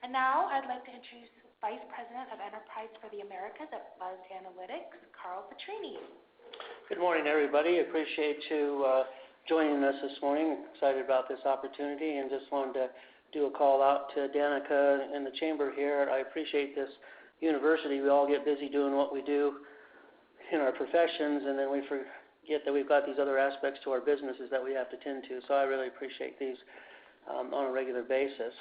And now I'd like to introduce Vice President of Enterprise for the Americas at Buzd Analytics, Carl Petrini. Good morning, everybody. Appreciate you joining us this morning. Excited about this opportunity, and just wanted to do a call out to Danica in the chamber here. I appreciate this university. We all get busy doing what we do in our professions, and then we forget that we've got these other aspects to our businesses that we have to tend to. So I really appreciate these on a regular basis.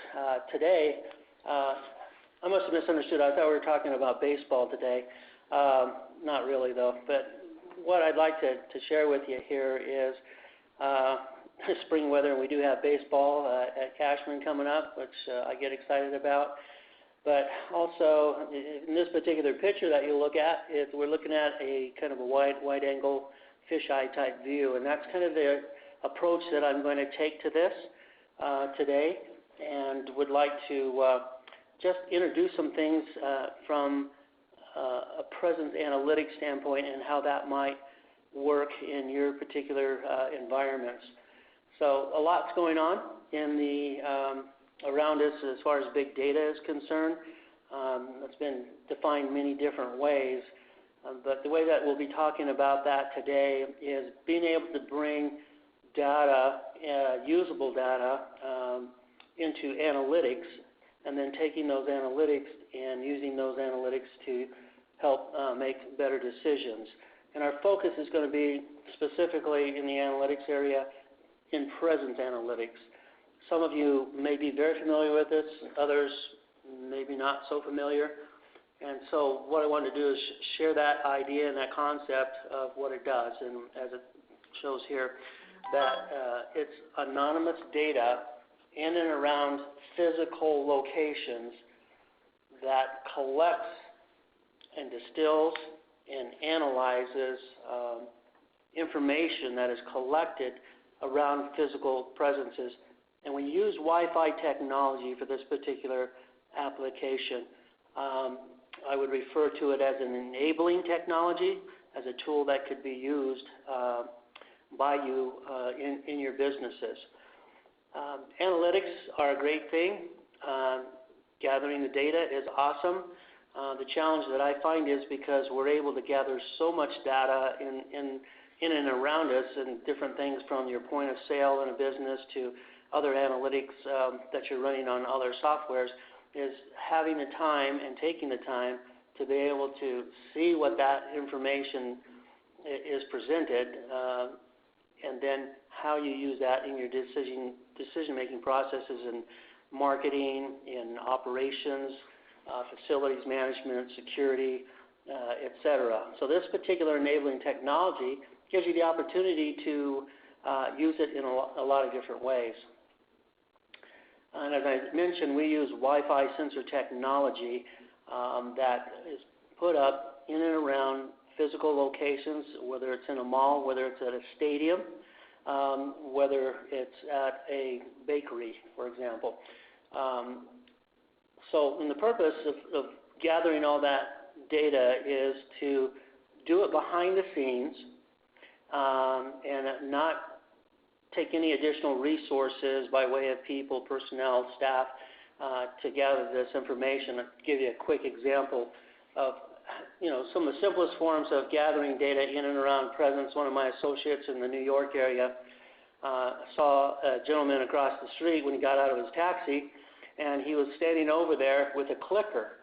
Today, I must have misunderstood. I thought we were talking about baseball today. Not really, though. But what I'd like to share with you here is spring weather, and we do have baseball at Cashman coming up, which I get excited about. But also, in this particular picture that you look at, we're looking at a kind of a wide-angle fisheye type view, and that's kind of the approach that I'm going to take to this today, and would like to just introduce some things from a presence analytics standpoint and how that might work in your particular environments. So a lot's going on in the around us as far as big data is concerned. It's been defined many different ways, but the way that we'll be talking about that today is being able to bring data, usable data, into analytics, and then taking those analytics and using those analytics to help make better decisions. And our focus is going to be specifically in the analytics area in presence analytics. Some of you may be very familiar with this, others maybe not so familiar. And so what I want to do is share that idea and that concept of what it does. And as it shows here, that it's anonymous data in and around physical locations that collects and distills and analyzes information that is collected around physical presences. And we use Wi-Fi technology for this particular application. I would refer to it as an enabling technology, as a tool that could be used by you in your businesses. Analytics are a great thing. Gathering the data is awesome. The challenge that I find is because we're able to gather so much data in and around us, and different things from your point of sale in a business to other analytics that you're running on other softwares, is having the time and taking the time to be able to see what that information is presented, and then how you use that in your decision-making processes in marketing, in operations, facilities management, security, etc. So this particular enabling technology gives you the opportunity to use it in a lot of different ways. And as I mentioned, we use Wi-Fi sensor technology that is put up in and around physical locations, whether it's in a mall, whether it's at a stadium, whether it's at a bakery, for example. So the purpose of gathering all that data is to do it behind the scenes and not take any additional resources by way of people, personnel, staff to gather this information. I'll give you a quick example of some of the simplest forms of gathering data in and around presence. One of my associates in the New York area saw a gentleman across the street when he got out of his taxi, and he was standing over there with a clicker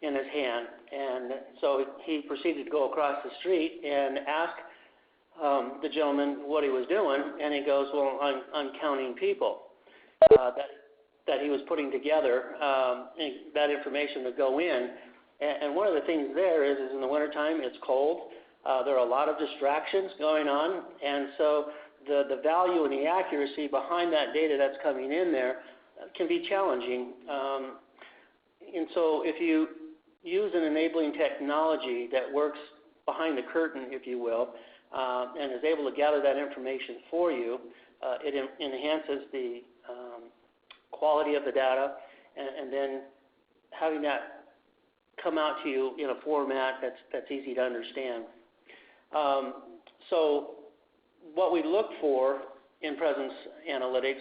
in his hand. And so he proceeded to go across the street and ask the gentleman what he was doing, and he goes, well, I'm counting people that he was putting together that information to go in. And one of the things there is in the wintertime, it's cold. There are a lot of distractions going on, and so the value and the accuracy behind that data that's coming in there can be challenging. And so if you use an enabling technology that works behind the curtain, if you will, and is able to gather that information for you, it enhances the quality of the data, and then having that come out to you in a format that's easy to understand. So what we look for in presence analytics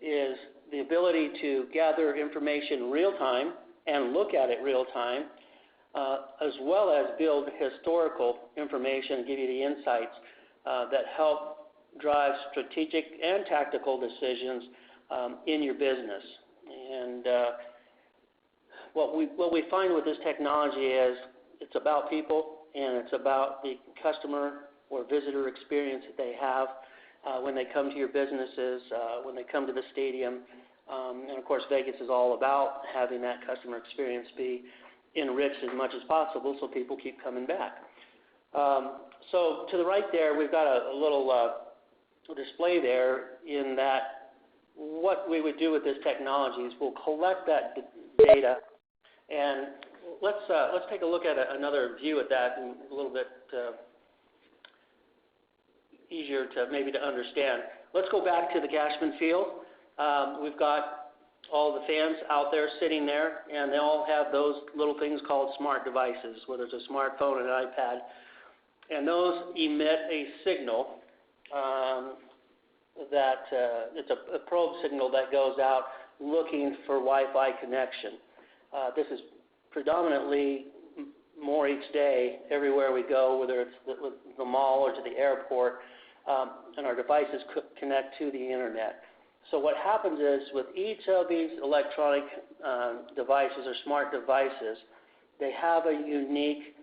is the ability to gather information real time and look at it real time, as well as build historical information and give you the insights that help drive strategic and tactical decisions in your business. And what we find with this technology is it's about people, and it's about the customer or visitor experience that they have when they come to your businesses, when they come to the stadium. And of course, Vegas is all about having that customer experience be enriched as much as possible so people keep coming back. So to the right there, we've got a little display there in that what we would do with this technology is we'll collect that data, and let's take a look at another view at that, and a little bit easier to maybe to understand. Let's go back to the Cashman Field. We've got all the fans out there sitting there, and they all have those little things called smart devices, whether it's a smartphone or an iPad, and those emit a signal that it's a probe signal that goes out looking for Wi-Fi connection. This is predominantly more each day everywhere we go, whether it's the mall or to the airport, and our devices connect to the internet. So what happens is with each of these electronic devices or smart devices, they have a unique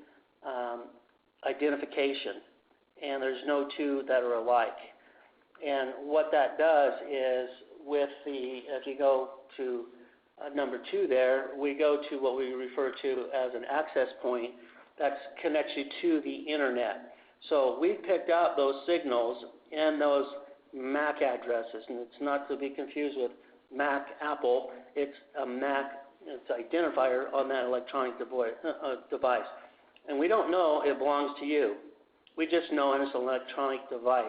identification, and there's no two that are alike. And what that does is with if you go to number 2 there, we go to what we refer to as an access point that connects you to the internet. So we picked out those signals and those MAC addresses, and it's not to be confused with Mac, Apple. It's a MAC, it's an identifier on that electronic device. And we don't know it belongs to you. We just know it's an electronic device.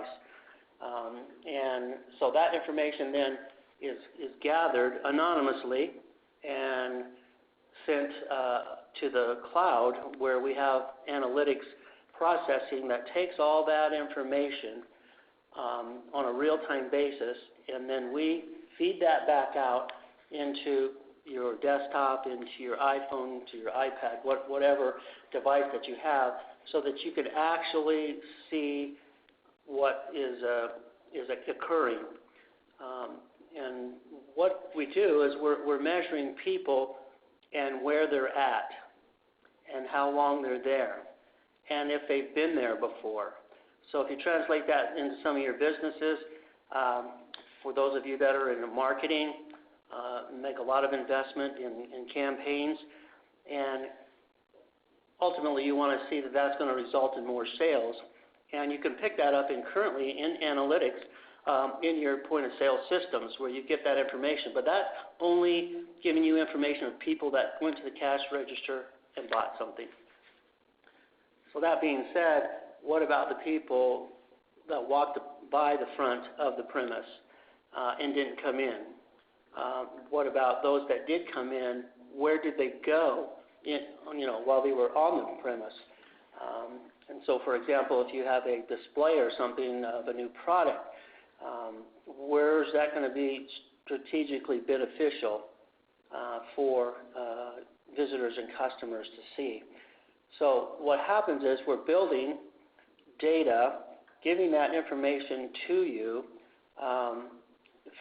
And so that information then is gathered anonymously and sent to the cloud, where we have analytics processing that takes all that information on a real-time basis, and then we feed that back out into your desktop, into your iPhone, to your iPad, whatever device that you have, so that you can actually see what is occurring. And what we do is we're measuring people and where they're at and how long they're there and if they've been there before. So if you translate that into some of your businesses, for those of you that are in marketing, make a lot of investment in campaigns, and ultimately you want to see that that's going to result in more sales. And you can pick that up currently in analytics in your point of sale systems where you get that information. But that's only giving you information of people that went to the cash register and bought something. So that being said, what about the people that walked by the front of the premise and didn't come in? What about those that did come in? Where did they go while they were on the premise? And so, for example, if you have a display or something of a new product, where is that going to be strategically beneficial for visitors and customers to see? So what happens is we're building data, giving that information to you.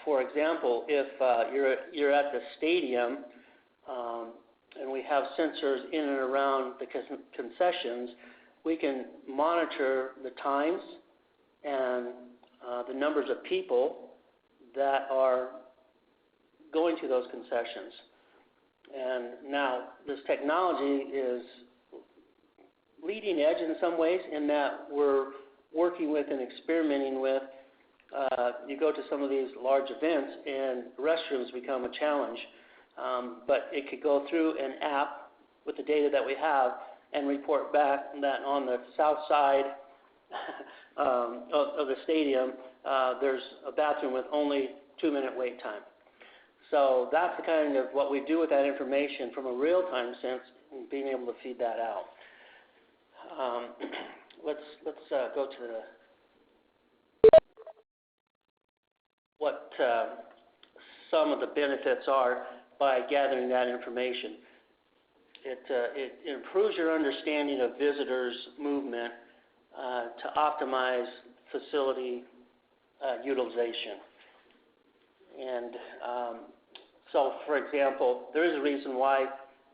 For example, if you're at the stadium and we have sensors in and around the concessions, we can monitor the times and the numbers of people that are going to those concessions. And now this technology is leading edge in some ways in that we're working with and experimenting with. You go to some of these large events and restrooms become a challenge, but it could go through an app with the data that we have and report back that on the south side of the stadium, there's a bathroom with only 2-minute wait time. So that's the kind of what we do with that information from a real-time sense, and being able to feed that out. Let's go to some of the benefits are by gathering that information. It improves your understanding of visitors' movement to optimize facility utilization. And so, for example, there is a reason why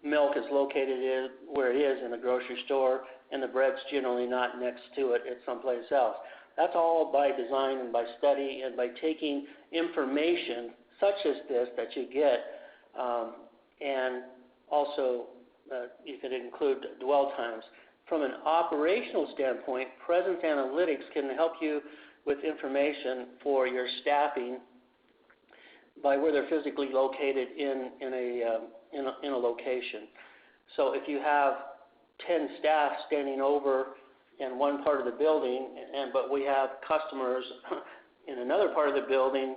milk is located where it is in a grocery store, and the bread's generally not next to it, it's someplace else. That's all by design and by study and by taking information such as this that you get, and also you could include dwell times. From an operational standpoint, Presence Analytics can help you with information for your staffing by where they're physically located in a location. So if you have 10 staff standing over in one part of the building, but we have customers in another part of the building,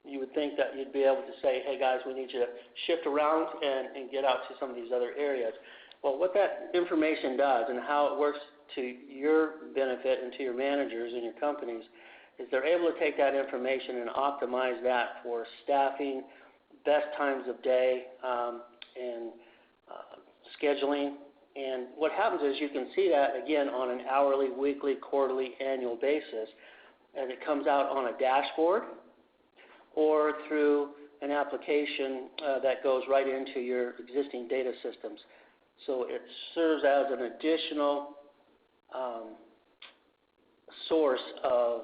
you would think that you'd be able to say, hey guys, we need you to shift around and get out to some of these other areas. Well, what that information does and how it works to your benefit and to your managers and your companies is they're able to take that information and optimize that for staffing, best times of day, and scheduling. And what happens is you can see that, again, on an hourly, weekly, quarterly, annual basis, and it comes out on a dashboard or through an application that goes right into your existing data systems. So it serves as an additional source of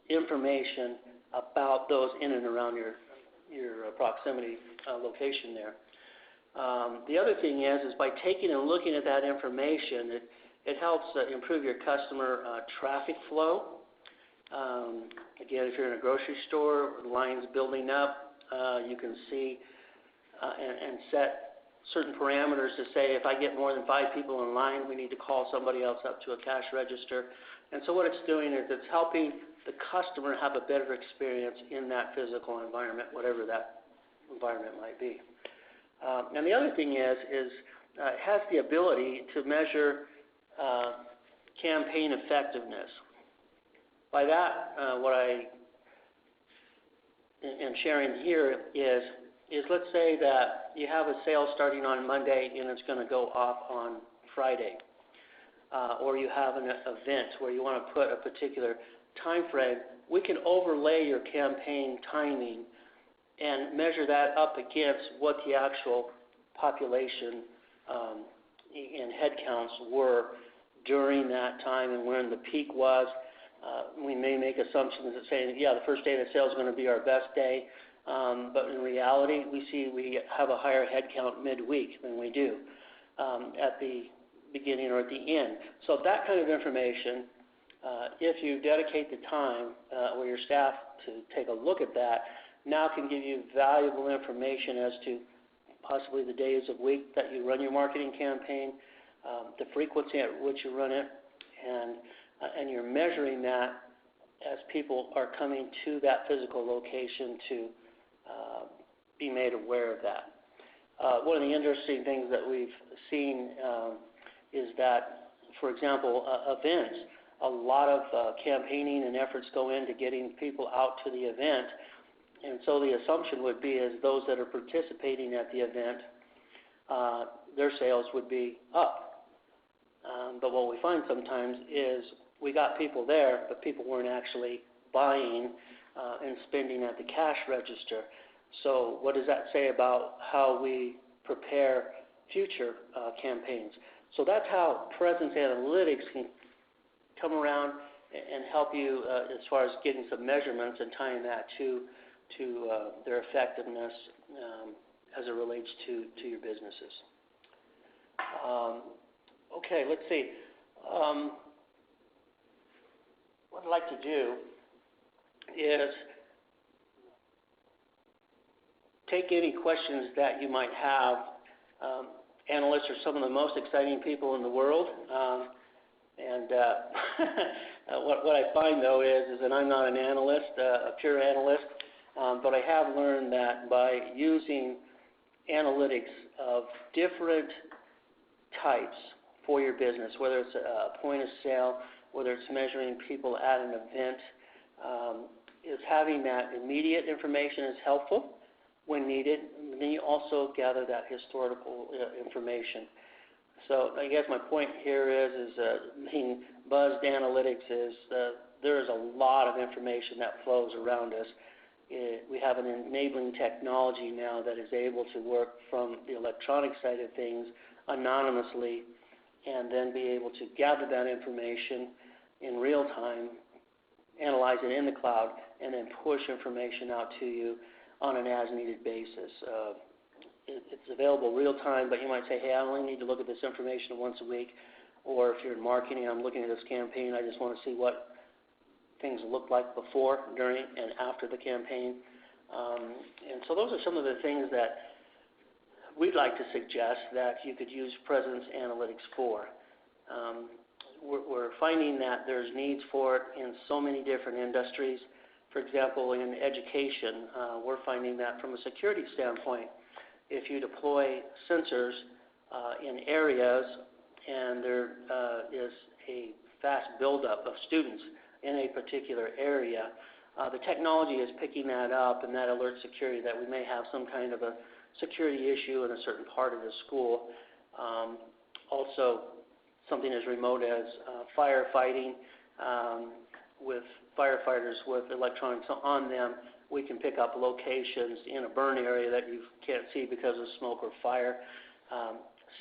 information about those in and around your proximity location there. The other thing is by taking and looking at that information, it helps improve your customer traffic flow. Again, if you're in a grocery store, lines building up, you can see and set certain parameters to say, if I get more than 5 people in line, we need to call somebody else up to a cash register. And so what it's doing is it's helping the customer have a better experience in that physical environment, whatever that environment might be. And the other thing is it has the ability to measure campaign effectiveness. By that, what I am sharing here is let's say that you have a sale starting on Monday and it's going to go off on Friday. Or you have an event where you want to put a particular time frame. We can overlay your campaign timing and measure that up against what the actual population and headcounts were during that time and when the peak was. We may make assumptions that say, yeah, the first day of the sale is going to be our best day, but in reality, we have a higher headcount midweek than we do at the beginning or at the end. So that kind of information, if you dedicate the time or your staff to take a look at that, now can give you valuable information as to possibly the days of week that you run your marketing campaign, the frequency at which you run it, and you're measuring that as people are coming to that physical location to be made aware of that. One of the interesting things that we've seen is that, for example, events, a lot of campaigning and efforts go into getting people out to the event, and so the assumption would be is those that are participating at the event, their sales would be up. But what we find sometimes is we got people there, but people weren't actually buying and spending at the cash register. So what does that say about how we prepare future campaigns? So that's how Presence Analytics can come around and help you as far as getting some measurements and tying that to their effectiveness as it relates to your businesses. Okay, let's see. What I'd like to do is take any questions that you might have. Analysts are some of the most exciting people in the world, and what I find though is that I'm not an analyst, a pure analyst, but I have learned that by using analytics of different types for your business, whether it's a point of sale, whether it's measuring people at an event, is having that immediate information is helpful when needed, and then you also gather that historical information. So I guess my point here is being Buzd Analytics is there is a lot of information that flows around us. We have an enabling technology now that is able to work from the electronic side of things anonymously and then be able to gather that information in real time, analyze it in the cloud, and then push information out to you on an as-needed basis. It's available real time, but you might say, hey, I only need to look at this information once a week. Or if you're in marketing, I'm looking at this campaign, I just want to see what things look like before, during, and after the campaign. And so those are some of the things that we'd like to suggest that you could use Presence Analytics for. We're finding that there's needs for it in so many different industries. For example, in education, we're finding that from a security standpoint, if you deploy sensors in areas and there is a fast buildup of students in a particular area, the technology is picking that up, and that alerts security that we may have some kind of a security issue in a certain part of the school. Also, something as remote as firefighting with firefighters with electronics on them. We can pick up locations in a burn area that you can't see because of smoke or fire,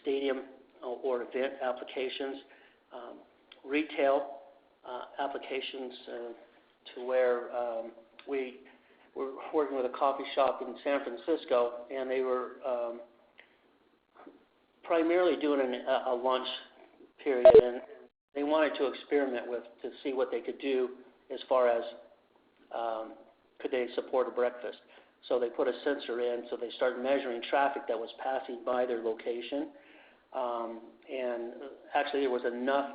stadium or event applications, retail applications to where we were working with a coffee shop in San Francisco, and they were primarily doing a lunch period, and they wanted to experiment to see what they could do as far as could they support a breakfast. So they put a sensor in, so they started measuring traffic that was passing by their location, and actually there was enough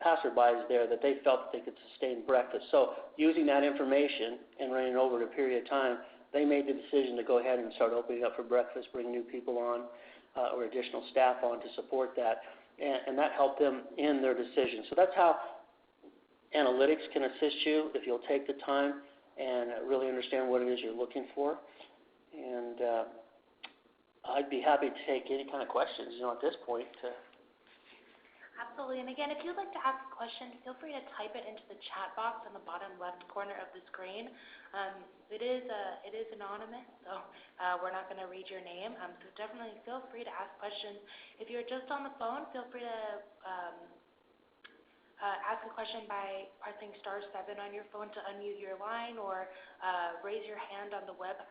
passerbys there that they felt that they could sustain breakfast. So using that information and running over a period of time, they made the decision to go ahead and start opening up for breakfast, bring new people on or additional staff on to support that, and that helped them in their decision. So that's how analytics can assist you if you'll take the time and really understand what it is you're looking for. And I'd be happy to take any kind of questions, at this point. Absolutely. And again, if you'd like to ask a question, feel free to type it into the chat box on the bottom left corner of the screen. It is anonymous, so we're not going to read your name. So definitely feel free to ask questions. If you're just on the phone, feel free to ask a question by pressing *7 on your phone to unmute your line, or raise your hand on the web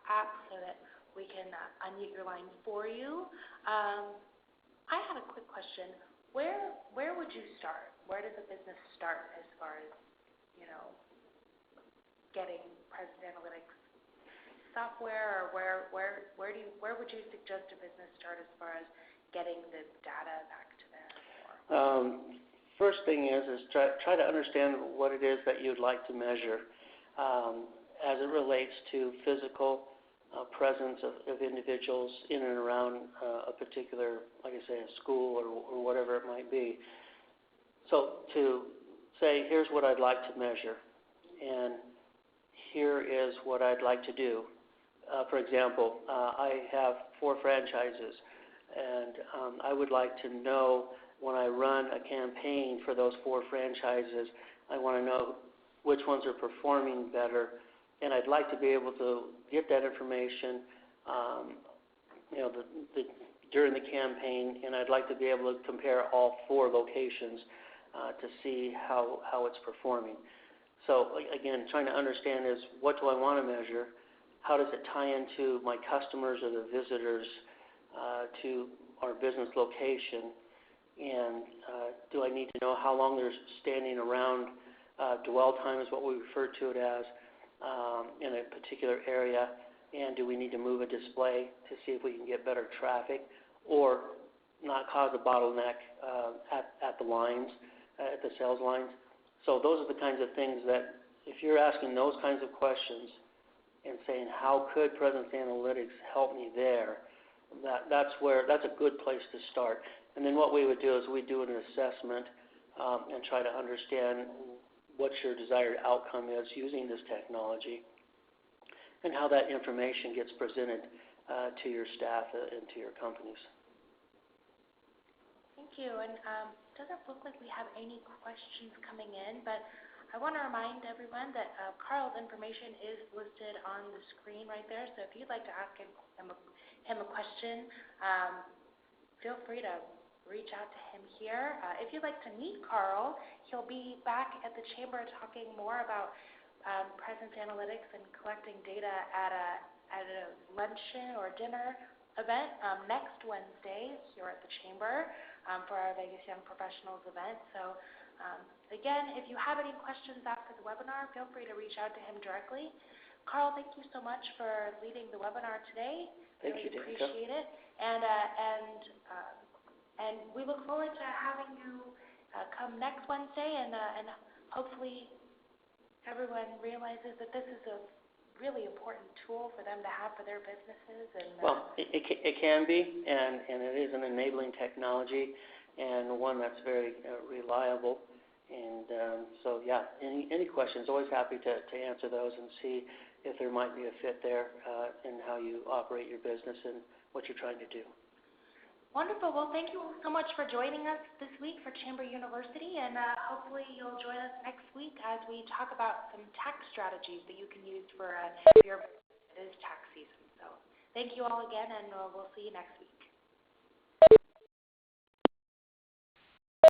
app so that we can unmute your line for you. I have a quick question. Where would you start? Where does a business start as far as, getting Presence Analytics software, or where would you suggest a business start as far as getting the data back to them? First thing is try to understand what it is that you'd like to measure as it relates to physical presence of individuals in and around a particular, like I say, a school or whatever it might be. So to say, here's what I'd like to measure, and here is what I'd like to do. For example, I have 4 franchises, and I would like to know when I run a campaign for those 4 franchises, I want to know which ones are performing better, and I'd like to be able to get that information, during the campaign, and I'd like to be able to compare all 4 locations to see how it's performing. So again, trying to understand is, what do I want to measure? How does it tie into my customers or the visitors to our business location? And do I need to know how long they're standing around? Dwell time is what we refer to it as in a particular area. And do we need to move a display to see if we can get better traffic or not cause a bottleneck at the lines, at the sales lines? So those are the kinds of things that, if you're asking those kinds of questions and saying, how could Presence Analytics help me there, that's a good place to start. And then what we would do is we'd do an assessment and try to understand what your desired outcome is using this technology, and how that information gets presented to your staff and to your companies. Thank you. And it doesn't look like we have any questions coming in, but I want to remind everyone that Carl's information is listed on the screen right there. So if you'd like to ask him a question, feel free to reach out to him here. If you'd like to meet Carl, he'll be back at the Chamber talking more about presence analytics and collecting data at a luncheon or dinner event next Wednesday here at the Chamber for our Vegas Young Professionals event. So again, if you have any questions after the webinar, feel free to reach out to him directly. Carl, thank you so much for leading the webinar today. Thank you, Danica. Appreciate it. And we look forward to having you come next Wednesday, and hopefully everyone realizes that this is a really important tool for them to have for their businesses. And well, it can be, and it is an enabling technology, and one that's very reliable. And so, yeah, any questions, always happy to answer those and see if there might be a fit there in how you operate your business and what you're trying to do. Wonderful. Well, thank you so much for joining us this week for Chamber University, and hopefully you'll join us next week as we talk about some tax strategies that you can use for your business. It is tax season. So thank you all again, and we'll see you next week.